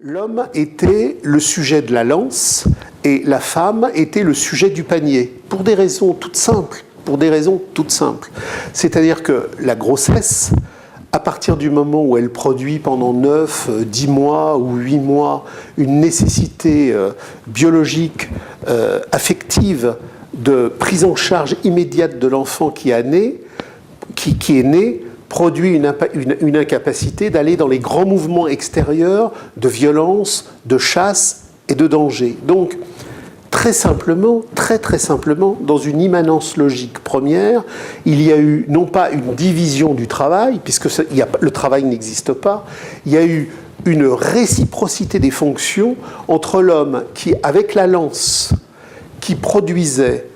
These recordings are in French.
L'homme était le sujet de la lance et la femme était le sujet du panier, pour des raisons toutes simples. C'est-à-dire que la grossesse, à partir du moment où elle produit pendant 9, 10 mois ou 8 mois une nécessité biologique, affective, de prise en charge immédiate de l'enfant qui est né, produit une incapacité d'aller dans les grands mouvements extérieurs de violence, de chasse et de danger. Donc, très simplement, très simplement, dans une immanence logique première, il y a eu non pas une division du travail, puisque le travail n'existe pas, il y a eu une réciprocité des fonctions entre l'homme qui, avec la lance, qui produisait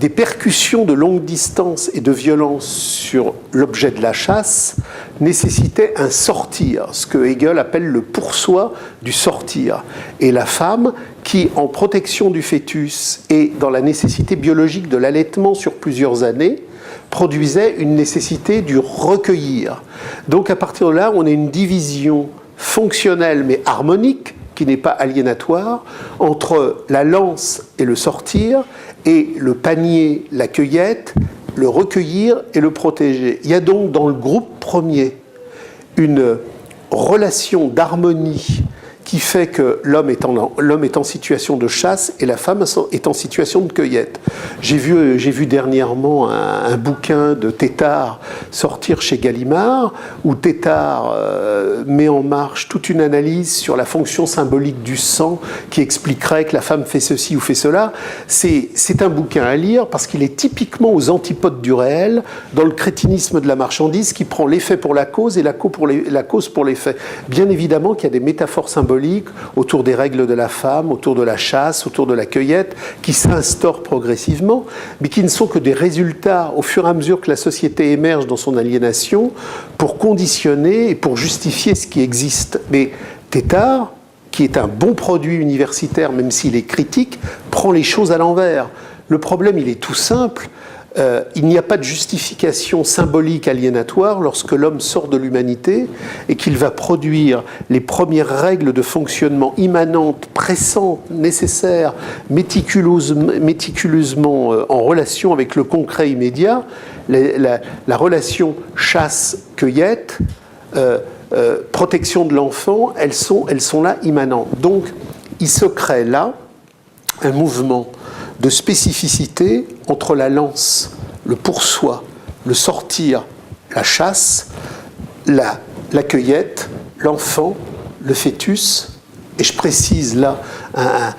des percussions de longue distance et de violence sur l'objet de la chasse, nécessitait un sortir, ce que Hegel appelle le pour-soi du sortir. Et la femme, qui, en protection du fœtus et dans la nécessité biologique de l'allaitement sur plusieurs années, produisait une nécessité du recueillir. Donc à partir de là, on a une division fonctionnelle mais harmonique, qui n'est pas aliénatoire, entre la lance et le sortir, et le panier, la cueillette, le recueillir et le protéger. Il y a donc dans le groupe premier une relation d'harmonie qui fait que l'homme est en situation de chasse et la femme est en situation de cueillette. J'ai vu dernièrement un bouquin de Tétart sortir chez Gallimard, où Tétart met en marche toute une analyse sur la fonction symbolique du sang qui expliquerait que la femme fait ceci ou fait cela. C'est un bouquin à lire parce qu'il est typiquement aux antipodes du réel, dans le crétinisme de la marchandise qui prend l'effet pour la cause et la cause pour l'effet. Bien évidemment qu'il y a des métaphores symboliques autour des règles de la femme, autour de la chasse, autour de la cueillette, qui s'instaurent progressivement, mais qui ne sont que des résultats au fur et à mesure que la société émerge dans son aliénation pour conditionner et pour justifier ce qui existe. Mais Tétart, qui est un bon produit universitaire, même s'il est critique, prend les choses à l'envers. Le problème, il est tout simple. Il n'y a pas de justification symbolique aliénatoire lorsque l'homme sort de l'humanité et qu'il va produire les premières règles de fonctionnement immanentes, pressantes, nécessaires, méticuleusement en relation avec le concret immédiat, la relation chasse-cueillette, protection de l'enfant, elles sont là immanentes. Donc, il se crée là un mouvement de spécificité entre la lance, le pour-soi, le sortir, la chasse, la cueillette, l'enfant, le fœtus. Et je précise là un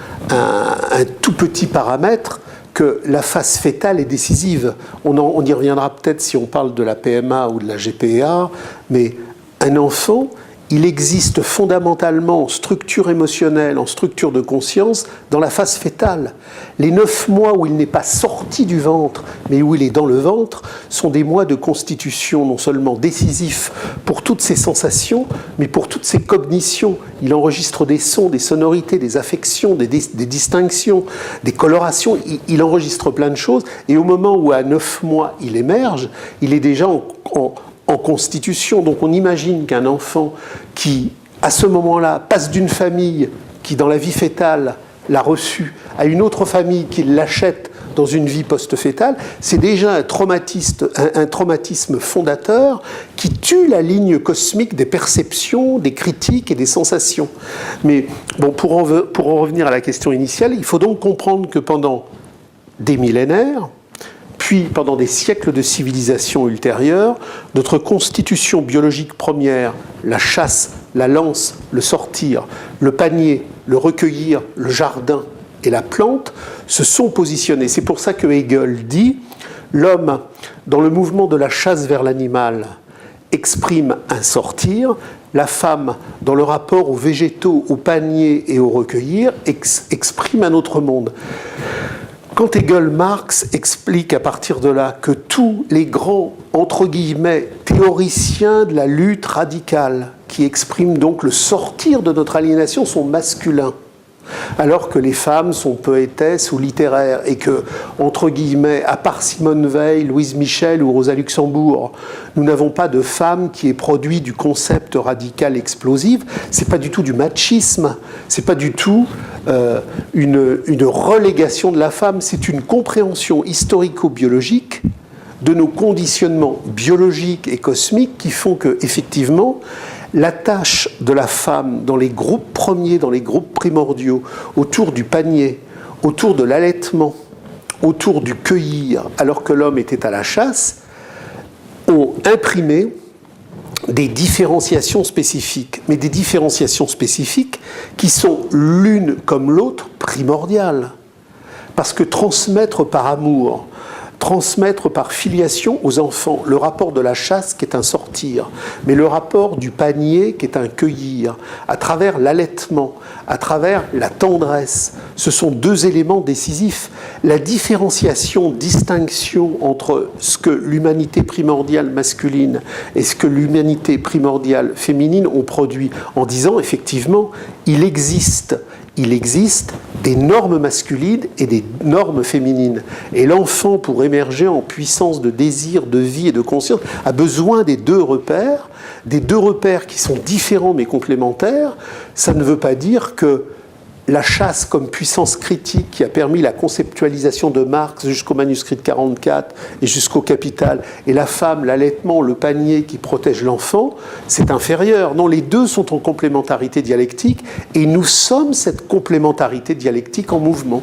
tout petit paramètre, que la phase fœtale est décisive. On y reviendra peut-être si on parle de la PMA ou de la GPA, mais un enfant, il existe fondamentalement en structure émotionnelle, en structure de conscience, dans la phase fœtale. Les 9 mois où il n'est pas sorti du ventre, mais où il est dans le ventre, sont des mois de constitution non seulement décisifs pour toutes ses sensations, mais pour toutes ses cognitions. Il enregistre des sons, des sonorités, des affections, des distinctions, des colorations. Il enregistre plein de choses. Et au moment où à 9 mois il émerge, il est déjà en constitution. Donc on imagine qu'un enfant qui, à ce moment-là, passe d'une famille qui, dans la vie fœtale, l'a reçu, à une autre famille qui l'achète dans une vie post-fœtale, c'est déjà un traumatisme fondateur qui tue la ligne cosmique des perceptions, des critiques et des sensations. Mais bon, pour en revenir à la question initiale, il faut donc comprendre que pendant des millénaires, puis pendant des siècles de civilisation ultérieure, notre constitution biologique première, la chasse, la lance, le sortir, le panier, le recueillir, le jardin et la plante, se sont positionnés. C'est pour ça que Hegel dit « L'homme, dans le mouvement de la chasse vers l'animal, exprime un sortir, la femme, dans le rapport aux végétaux, au panier et au recueillir, exprime un autre monde. » Quand Hegel-Marx explique à partir de là que tous les grands, entre guillemets, théoriciens de la lutte radicale, qui expriment donc le sortir de notre aliénation, sont masculins, alors que les femmes sont poétesses ou littéraires, et que, entre guillemets, à part Simone Veil, Louise Michel ou Rosa Luxembourg, nous n'avons pas de femme qui ait produit du concept radical explosif. C'est pas du tout du machisme, c'est pas du tout une relégation de la femme, c'est une compréhension historico-biologique de nos conditionnements biologiques et cosmiques qui font que, effectivement, la tâche de la femme dans les groupes premiers, dans les groupes primordiaux, autour du panier, autour de l'allaitement, autour du cueillir, alors que l'homme était à la chasse, ont imprimé des différenciations spécifiques, mais des différenciations spécifiques qui sont l'une comme l'autre primordiales. Parce que transmettre par amour, transmettre par filiation aux enfants le rapport de la chasse qui est un sortir, mais le rapport du panier qui est un cueillir, à travers l'allaitement, à travers la tendresse, ce sont deux éléments décisifs. La différenciation, distinction entre ce que l'humanité primordiale masculine et ce que l'humanité primordiale féminine ont produit, en disant effectivement, il existe des normes masculines et des normes féminines. Et l'enfant, pour émerger en puissance de désir, de vie et de conscience, a besoin des deux repères qui sont différents mais complémentaires. Ça ne veut pas dire que la chasse comme puissance critique qui a permis la conceptualisation de Marx jusqu'au manuscrit de 44 et jusqu'au Capital, et la femme, l'allaitement, le panier qui protège l'enfant, c'est inférieur. Non, les deux sont en complémentarité dialectique et nous sommes cette complémentarité dialectique en mouvement.